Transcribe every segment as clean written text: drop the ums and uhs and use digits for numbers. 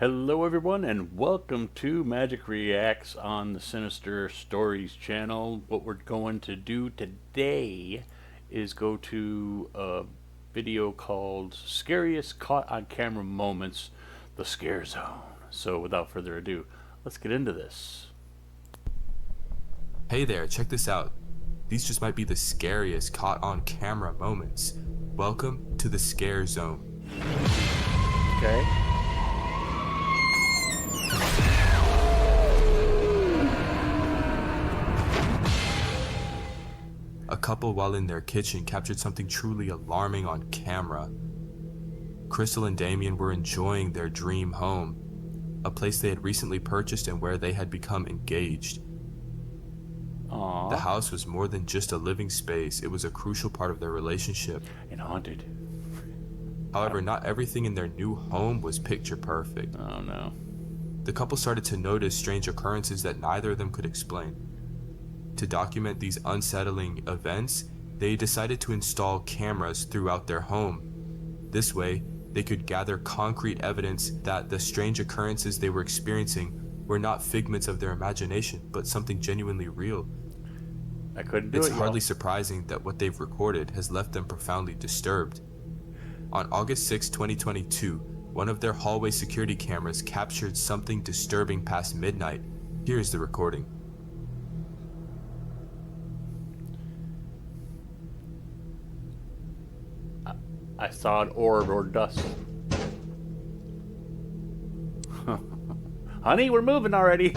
Hello everyone and welcome to Magic Reacts on the Sinister Stories channel. What we're going to do today is go to a video called Scariest Caught on Camera Moments, the Scare Zone. So without further ado, let's get into this. Hey there, check this out. These just might be the scariest caught on camera moments. Welcome to the Scare Zone. Okay. A couple while in their kitchen captured something truly alarming on camera. Crystal and Damien were enjoying their dream home, a place they had recently purchased and where they had become engaged. Aww. The house was more than just a living space, it was a crucial part of their relationship. And haunted. However, not everything in their new home was picture perfect. Oh no. The couple started to notice strange occurrences that neither of them could explain. To document these unsettling events, they decided to install cameras throughout their home. This way, they could gather concrete evidence that the strange occurrences they were experiencing were not figments of their imagination, but something genuinely real. I couldn't do It's it. hardly surprising that what they've recorded has left them profoundly disturbed. On August 6, 2022, one of their hallway security cameras captured something disturbing past midnight. Here's the recording. I saw an orb or dust. Honey, we're moving already.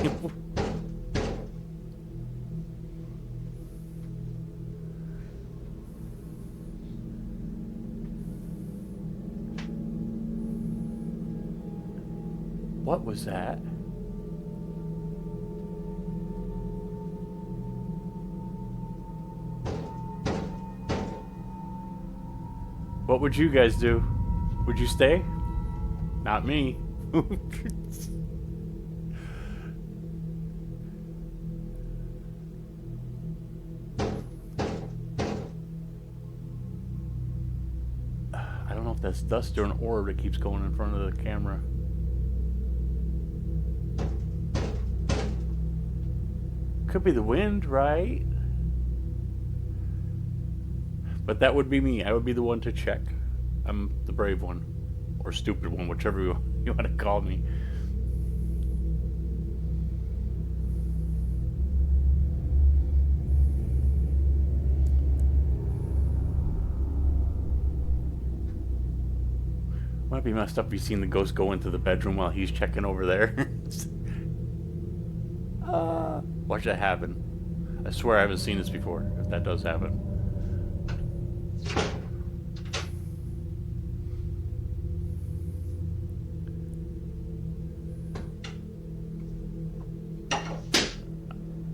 What was that? What would you guys do? Would you stay? Not me. I don't know if that's dust or an orb that keeps going in front of the camera. Could be the wind, right? But that would be me. I would be the one to check. I'm the brave one. Or stupid one, whichever you want to call me. Might be messed up if you've seen the ghost go into the bedroom while he's checking over there. Watch that happen. I swear I haven't seen this before, if that does happen.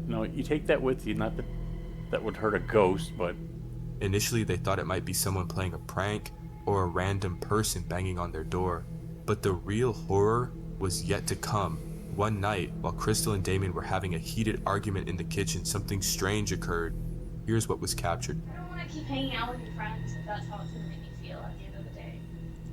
No, you take that with you. Not that that would hurt a ghost, but... Initially, they thought it might be someone playing a prank or a random person banging on their door. But the real horror was yet to come. One night, while Crystal and Damien were having a heated argument in the kitchen, something strange occurred. Here's what was captured. I don't want to keep hanging out with your friends if that's how it's going to make me feel at the end of the day.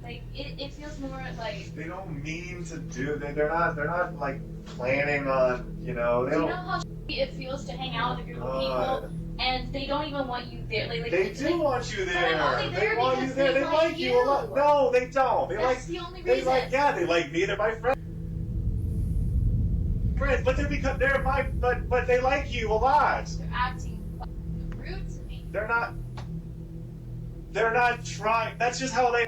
Like, it feels more like... They don't mean to do, they're not like planning on, you know, they Do you don't... know how it feels to hang out with a group of people and they don't even want you there? They do want you there. But I'm only there they want you because there. they They like you a lot. No, they don't. That's the only They reason. like, yeah, they like me. They're my friends. But they're my, but they like you a lot. They're acting rude to me. They're not trying. That's just how they...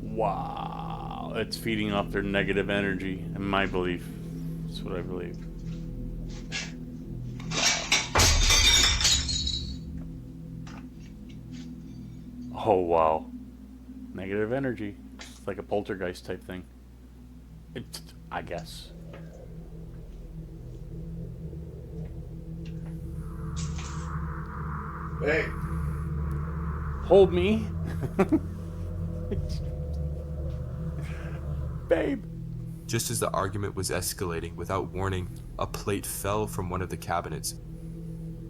Wow. It's feeding off their negative energy, in my belief. That's what I believe. Oh, wow. Negative energy. It's like a poltergeist type thing. I guess. Hey. Hold me. Babe. Just as the argument was escalating, without warning, a plate fell from one of the cabinets.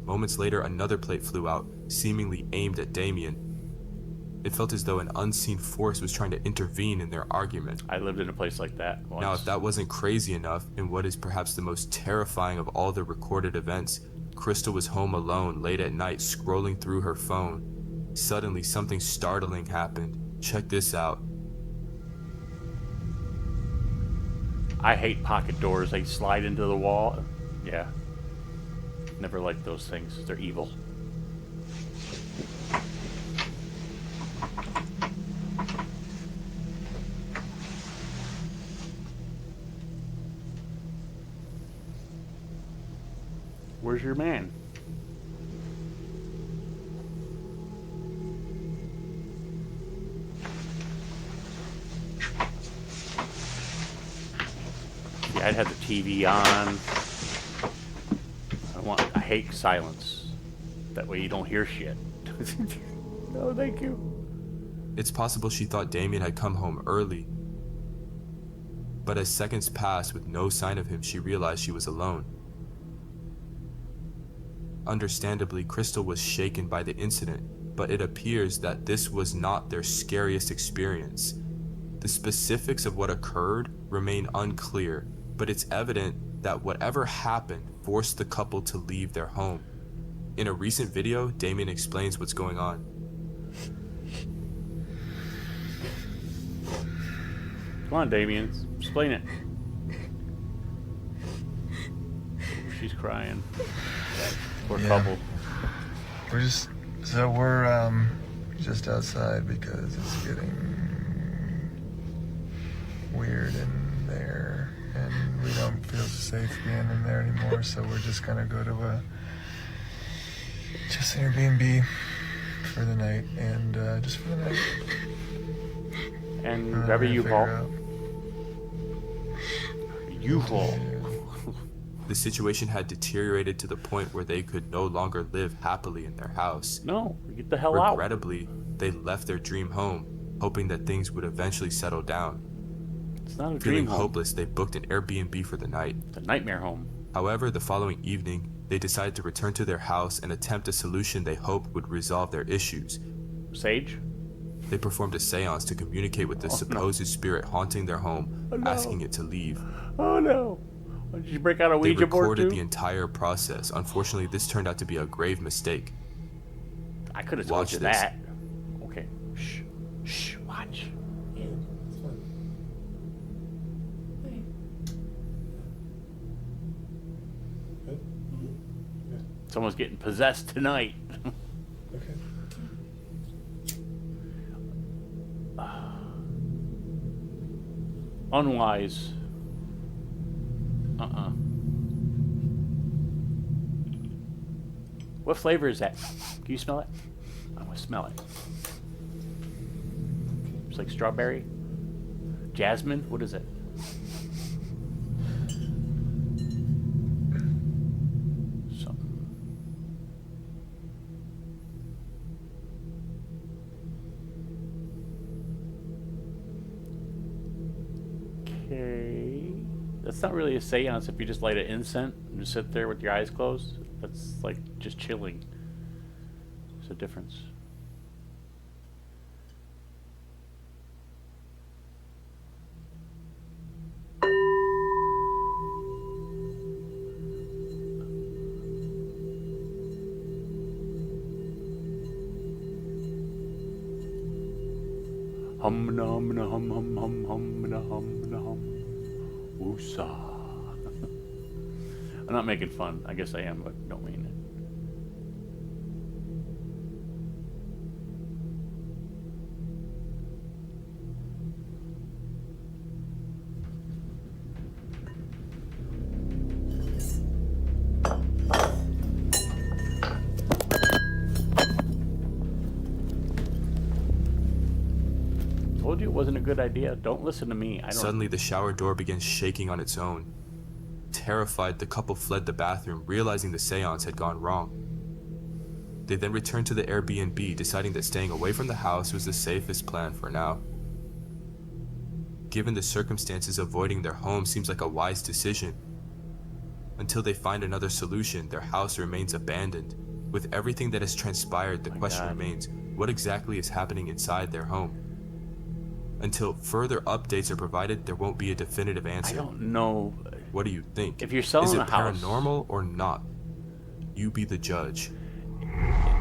Moments later, another plate flew out, seemingly aimed at Damien. It felt as though an unseen force was trying to intervene in their argument. I lived in a place like that once. Now, if that wasn't crazy enough, in what is perhaps the most terrifying of all the recorded events, Crystal was home alone late at night scrolling through her phone. Suddenly, something startling happened. Check this out. I hate pocket doors. They slide into the wall. Yeah. Never liked those things. They're evil. Where's your man? Yeah, I'd have the TV on. I hate silence. That way you don't hear shit. No, thank you. It's possible she thought Damien had come home early. But as seconds passed with no sign of him, she realized she was alone. Understandably, Crystal was shaken by the incident, but it appears that this was not their scariest experience. The specifics of what occurred remain unclear, but it's evident that whatever happened forced the couple to leave their home. In a recent video, Damien explains what's going on. Come on, Damien. Explain it. She's crying. Poor couple. We're just just outside because it's getting weird in there, and we don't feel safe being in there anymore. So we're just gonna go to an Airbnb for the night, and just for the night. And grab a U-Haul. U-Haul. The situation had deteriorated to the point where they could no longer live happily in their house. No, get the hell out. Regrettably, they left their dream home, hoping that things would eventually settle down. It's not a dream Feeling home. hopeless, they booked an Airbnb for the night. It's a nightmare home. However, the following evening, they decided to return to their house and attempt a solution they hoped would resolve their issues. Sage? They performed a seance to communicate with the supposed spirit haunting their home, asking it to leave. Oh no. Did you break out a They Ouija board recorded too? the entire process. Unfortunately, this turned out to be a grave mistake. I could have told Watch you this. that. Okay. Shh. Shh. Watch. Yeah, it's fine. Hey. Good? Yeah. Someone's getting possessed tonight. Okay. Unwise. What flavor is that? Can you smell it? I want to smell it. It's like strawberry? Jasmine? What is it? Something. Okay. That's not really a seance if you just light an incense and just sit there with your eyes closed. That's like just chilling. There's a difference. Hum na hum na hum hum hum hum na hum na hum. Woosah. I'm not making fun. I guess I am, but don't mean it. Told you it wasn't a good idea. Don't listen to me. I don't. Suddenly, the shower door began shaking on its own. Terrified, the couple fled the bathroom, realizing the seance had gone wrong. They then returned to the Airbnb, deciding that staying away from the house was the safest plan for now. Given the circumstances, avoiding their home seems like a wise decision. Until they find another solution, their house remains abandoned. With everything that has transpired, the My question God. remains, what exactly is happening inside their home? Until further updates are provided, there won't be a definitive I answer. don't know. What do you think? If you're Is selling it a house, paranormal or not? You be the judge.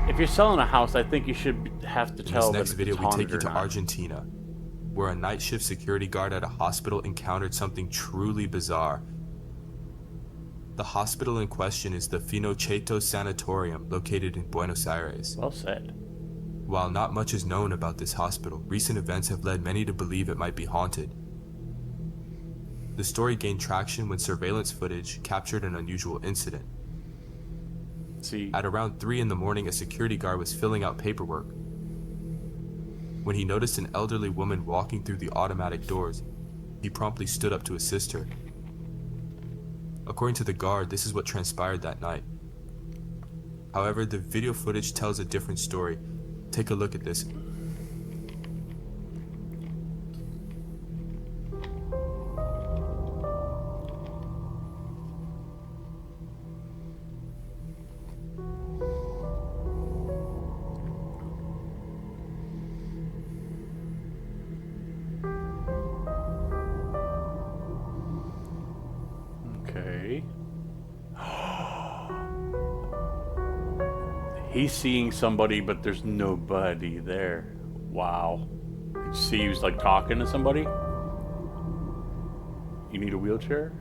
if you're selling a house, I think you should have to In this tell next that video, it's we take haunted you or to not. Argentina, where a night shift security guard at a hospital encountered something truly bizarre. The hospital in question is the Finocheto Sanatorium, located in Buenos Aires. Well said. While not much is known about this hospital, recent events have led many to believe it might be haunted. The story gained traction when surveillance footage captured an unusual incident. See, At around 3 in the morning, a security guard was filling out paperwork when he noticed an elderly woman walking through the automatic doors. He promptly stood up to assist her. According to the guard, this is what transpired that night. However, the video footage tells a different story. Take a look at this. okay. He's seeing somebody, but there's nobody there. Wow. You see, he was like talking to somebody. You need a wheelchair?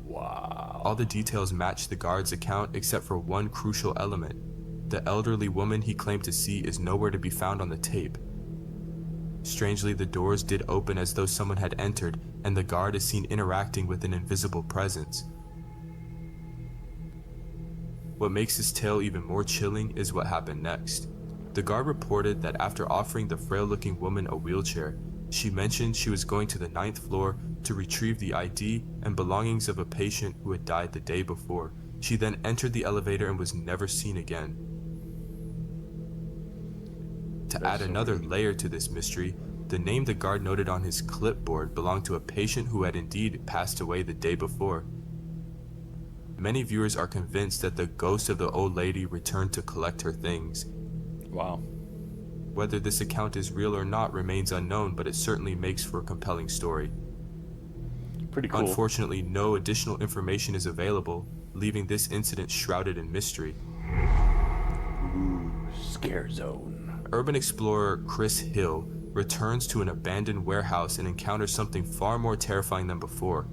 Wow. All the details match the guard's account except for one crucial element. The elderly woman he claimed to see is nowhere to be found on the tape. Strangely, the doors did open as though someone had entered, and the guard is seen interacting with an invisible presence. What makes this tale even more chilling is what happened next. The guard reported that after offering the frail-looking woman a wheelchair, she mentioned she was going to the 9th floor to retrieve the ID and belongings of a patient who had died the day before. She then entered the elevator and was never seen again. To add another layer to this mystery, the name the guard noted on his clipboard belonged to a patient who had indeed passed away the day before. Many viewers are convinced that the ghost of the old lady returned to collect her things. Wow. Whether this account is real or not remains unknown, but it certainly makes for a compelling story. Pretty cool. Unfortunately, no additional information is available, leaving this incident shrouded in mystery. Ooh, scare zone. Urban explorer Chris Hill returns to an abandoned warehouse and encounters something far more terrifying than before.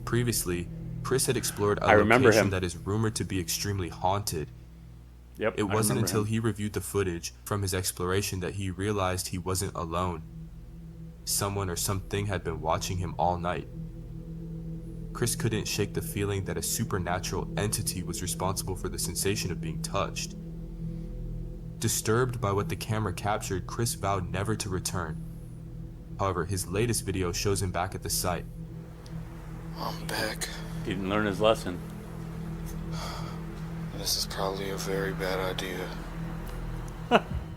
Previously, Chris had explored a I remember location him. that is rumored to be extremely haunted. Yep. It I wasn't remember until him. he reviewed the footage from his exploration that he realized he wasn't alone. Someone or something had been watching him all night. Chris couldn't shake the feeling that a supernatural entity was responsible for the sensation of being touched. Disturbed by what the camera captured, Chris vowed never to return. However, his latest video shows him back at the site. I'm back. Didn't learn his lesson. This is probably a very bad idea.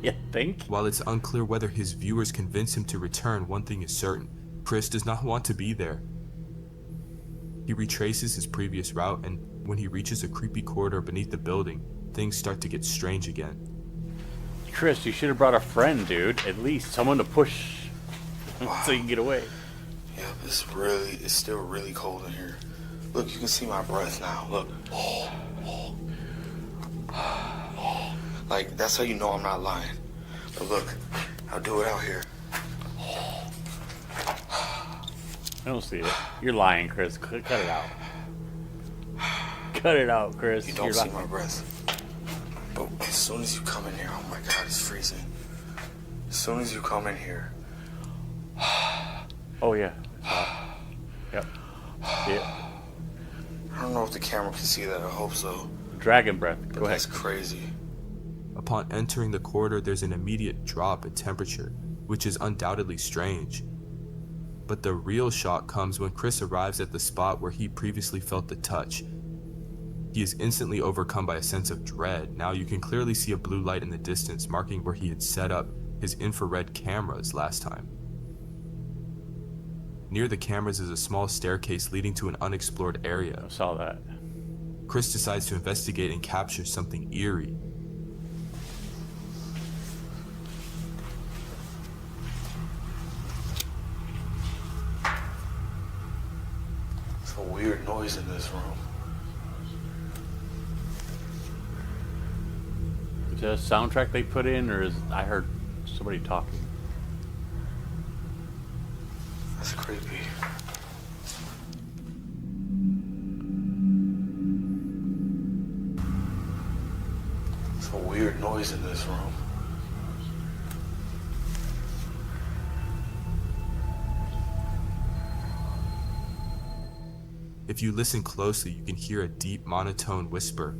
You think? While it's unclear whether his viewers convince him to return, one thing is certain: Chris does not want to be there. He retraces his previous route, and when he reaches a creepy corridor beneath the building, things start to get strange again. Chris, you should have brought a friend, dude. At least someone to push so you can get away. Yep, it's still really cold in here. Look, you can see my breath now. Look. Like, that's how you know I'm not lying. But look, I'll do it out here. I don't see it. You're lying, Chris. Cut it out. Cut it out, Chris. You don't You're see lying. my breath. But as soon as you come in here, oh my God, it's freezing. As soon as you come in here, Oh, yeah. Yep. Yeah. I don't know if the camera can see that. I hope so. Dragon breath. But Go ahead. that's crazy. Upon entering the corridor, there's an immediate drop in temperature, which is undoubtedly strange. But the real shock comes when Chris arrives at the spot where he previously felt the touch. He is instantly overcome by a sense of dread. Now you can clearly see a blue light in the distance, marking where he had set up his infrared cameras last time. Near the cameras is a small staircase leading to an unexplored area. I saw that. Chris decides to investigate and capture something eerie. It's a weird noise in this room. Is that a soundtrack they put in, or is I heard somebody talking? That's creepy. It's a weird noise in this room. If you listen closely, you can hear a deep monotone whisper.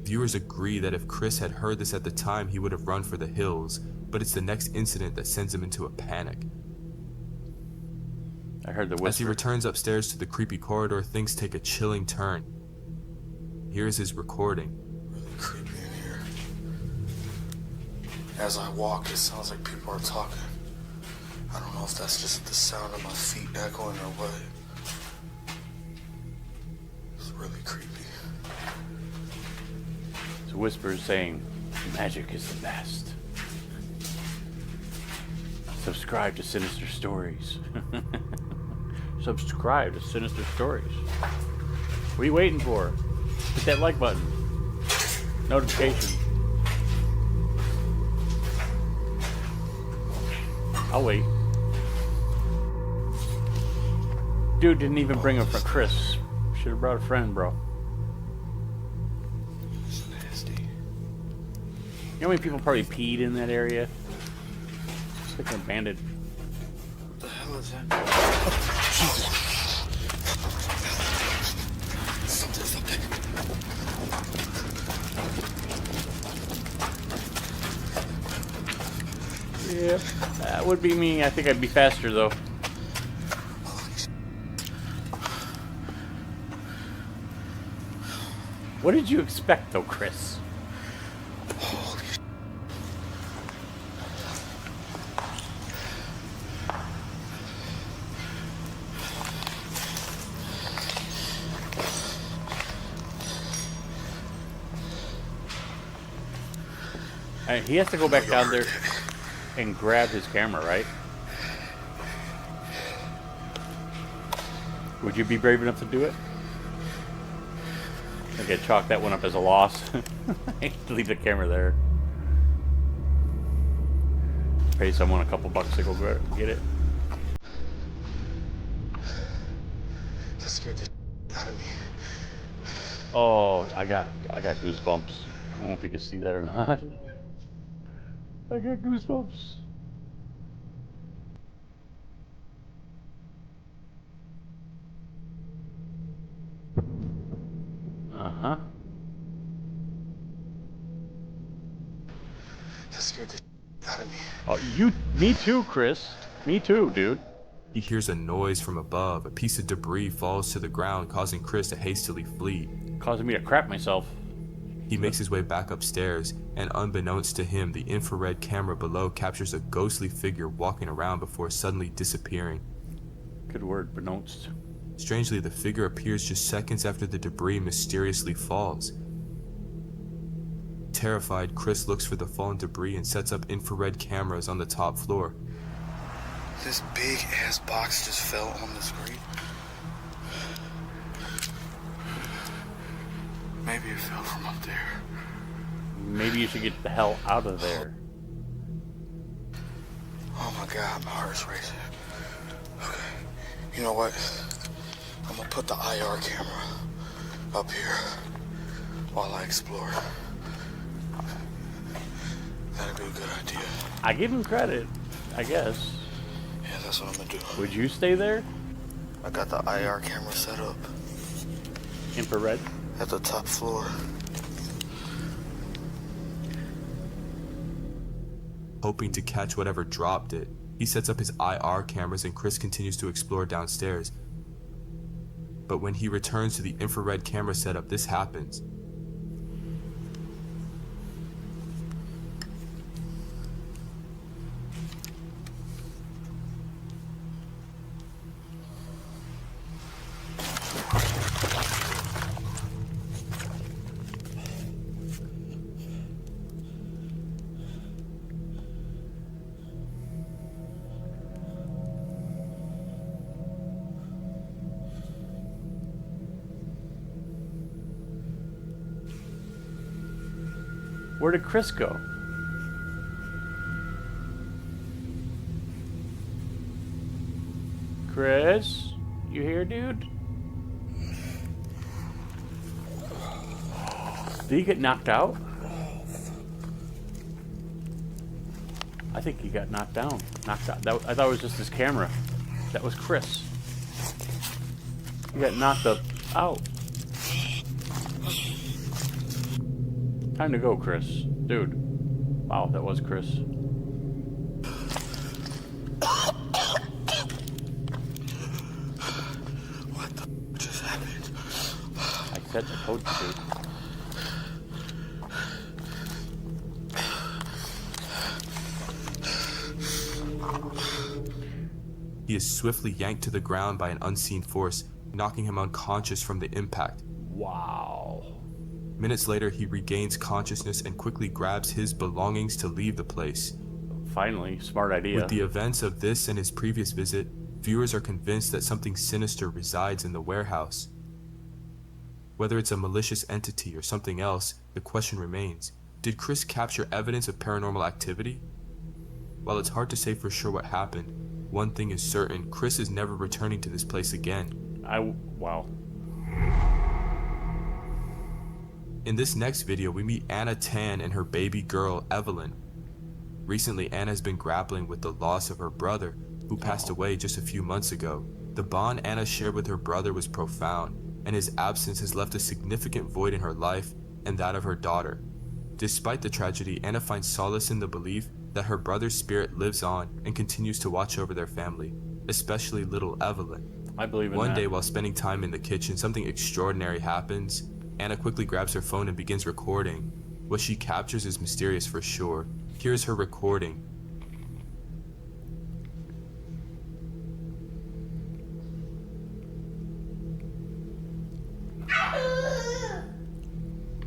Viewers agree that if Chris had heard this at the time, he would have run for the hills, but it's the next incident that sends him into a panic. I heard the As he whisper. returns upstairs to the creepy corridor, things take a chilling turn. Here's his recording. Really creepy in here. As I walk, it sounds like people are talking. I don't know if that's just the sound of my feet echoing or what. It's really creepy. It's a whisper saying, magic is the best. Subscribe to Sinister Stories. Subscribe to Sinister Stories. What are you waiting for? Hit that like button. Notification. I'll wait. Dude didn't even bring a friend. Chris. Should have brought a friend, bro. It's nasty. You know how many people probably peed in that area? It's like an abandoned. What the hell is that? Something. Yep. That would be me. I think I'd be faster though. What did you expect though, Chris? Holy sh**. He has to go back down there and grab his camera, right? Would you be brave enough to do it? Okay, chalk that one up as a loss. Leave the camera there. Pay someone a couple bucks to go get it. That scared the sh** out of me. Oh, I got goosebumps. I don't know if you can see that or not. I got goosebumps. Uh-huh. That scared the sh** out of me. Oh, me too, Chris. Me too, dude. He hears a noise from above. A piece of debris falls to the ground, causing Chris to hastily flee. Causing me to crap myself. He makes his way back upstairs, and unbeknownst to him, the infrared camera below captures a ghostly figure walking around before suddenly disappearing. Good word, pronounced. Strangely, the figure appears just seconds after the debris mysteriously falls. Terrified, Chris looks for the fallen debris and sets up infrared cameras on the top floor. This big ass box just fell on the screen. Maybe it fell from up there. Maybe you should get the hell out of there. Oh my god, my heart's racing. Okay, you know what? I'm gonna put the IR camera up here while I explore. That'd be a good idea. I give him credit, I guess. Yeah, that's what I'm gonna do. Would you stay there? I got the IR camera set up Infrared? at the top floor. Hoping to catch whatever dropped it, he sets up his IR cameras and Chris continues to explore downstairs. But when he returns to the infrared camera setup, this happens. Where did Chris go? Chris? You here, dude? Did he get knocked out? I think he got knocked down. Knocked out. I thought it was just his camera. That was Chris. He got knocked out. Time to go, Chris. Dude. Wow, that was Chris. What the just happened? I said I told you, dude. He is swiftly yanked to the ground by an unseen force, knocking him unconscious from the impact. Wow. Minutes later, he regains consciousness and quickly grabs his belongings to leave the place. Finally, smart idea. With the events of this and his previous visit, viewers are convinced that something sinister resides in the warehouse. Whether it's a malicious entity or something else, the question remains, did Chris capture evidence of paranormal activity? While it's hard to say for sure what happened, one thing is certain, Chris is never returning to this place again. Wow. In this next video, we meet Anna Tan and her baby girl, Evelyn. Recently, Anna has been grappling with the loss of her brother, who passed away just a few months ago. The bond Anna shared with her brother was profound, and his absence has left a significant void in her life and that of her daughter. Despite the tragedy, Anna finds solace in the belief that her brother's spirit lives on and continues to watch over their family, especially little Evelyn. I believe in One that. day, while spending time in the kitchen, something extraordinary happens. Anna quickly grabs her phone and begins recording. What she captures is mysterious for sure. Here's her recording.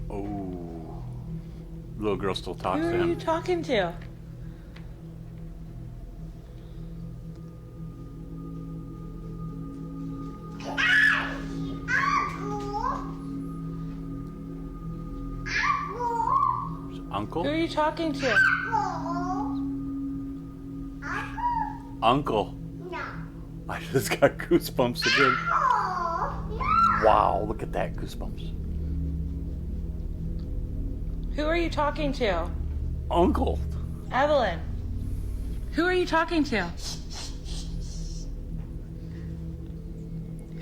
Oh. Little girl still talks Who to are you him. talking to? Uncle? Who are you talking to? Uncle. I just got goosebumps again. Wow, look at that, goosebumps. Who are you talking to? Uncle. Evelyn. Who are you talking to?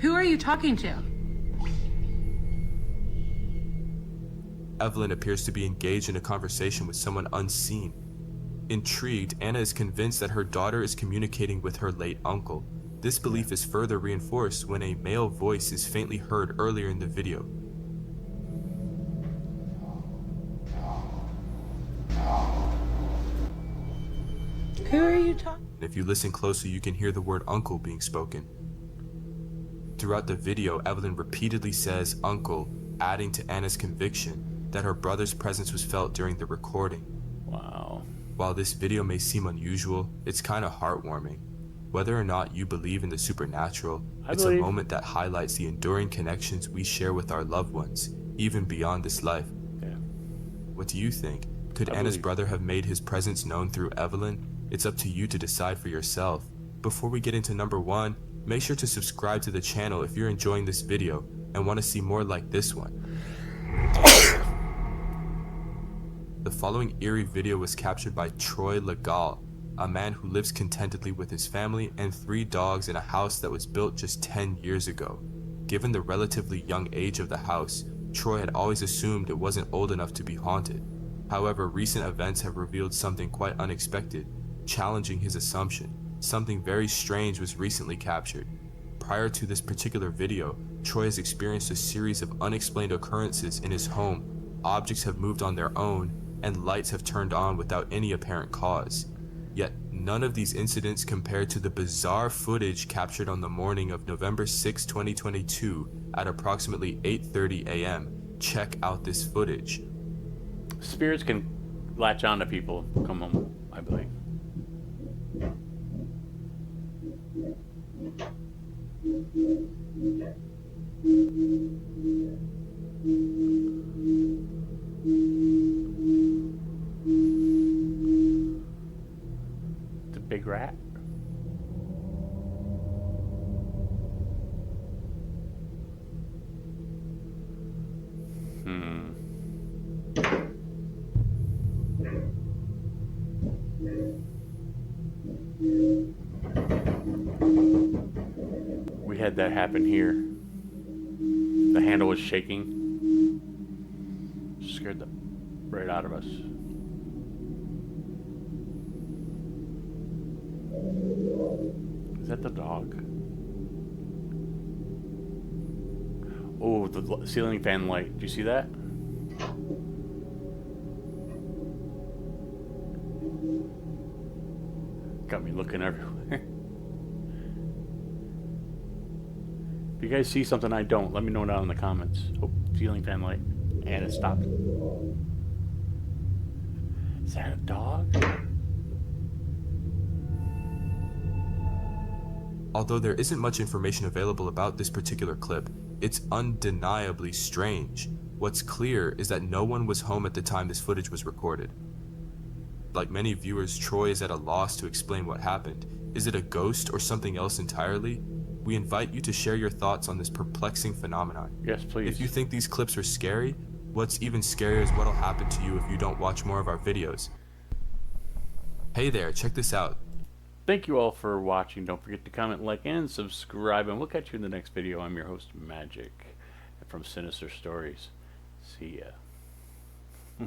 Who are you talking to? Evelyn appears to be engaged in a conversation with someone unseen. Intrigued, Anna is convinced that her daughter is communicating with her late uncle. This belief is further reinforced when a male voice is faintly heard earlier in the video. Who are you talking? If you listen closely, you can hear the word uncle being spoken. Throughout the video, Evelyn repeatedly says uncle, adding to Anna's conviction that her brother's presence was felt during the recording. Wow. While this video may seem unusual, it's kind of heartwarming. Whether or not you believe in the supernatural, it's a moment that highlights the enduring connections we share with our loved ones, even beyond this life. Yeah. What do you think? Could Anna's brother have made his presence known through Evelyn? It's up to you to decide for yourself. Before we get into number 1, make sure to subscribe to the channel if you're enjoying this video and want to see more like this one. The following eerie video was captured by Troy Legal, a man who lives contentedly with his family and 3 dogs in a house that was built just 10 years ago. Given the relatively young age of the house, Troy had always assumed it wasn't old enough to be haunted. However, recent events have revealed something quite unexpected, challenging his assumption. Something very strange was recently captured. Prior to this particular video, Troy has experienced a series of unexplained occurrences in his home. Objects have moved on their own, and lights have turned on without any apparent cause. Yet, none of these incidents compare to the bizarre footage captured on the morning of November 6, 2022 at approximately 8:30 a.m. Check out this footage. Spirits can latch on to people, come home, I believe. big rat? Hmm. We had that happen here. The handle was shaking. Scared the right out of us. Is that the dog? Oh, the ceiling fan light. Do you see that? Got me looking everywhere. If you guys see something I don't, let me know down in the comments. Oh, ceiling fan light. And it stopped. Is that a dog? Although there isn't much information available about this particular clip, it's undeniably strange. What's clear is that no one was home at the time this footage was recorded. Like many viewers, Troy is at a loss to explain what happened. Is it a ghost or something else entirely? We invite you to share your thoughts on this perplexing phenomenon. Yes, please. If you think these clips are scary, what's even scarier is what'll happen to you if you don't watch more of our videos. Hey there, check this out. Thank you all for watching. Don't forget to comment, like, and subscribe. And we'll catch you in the next video. I'm your host, Magic, from Sinister Stories. See ya.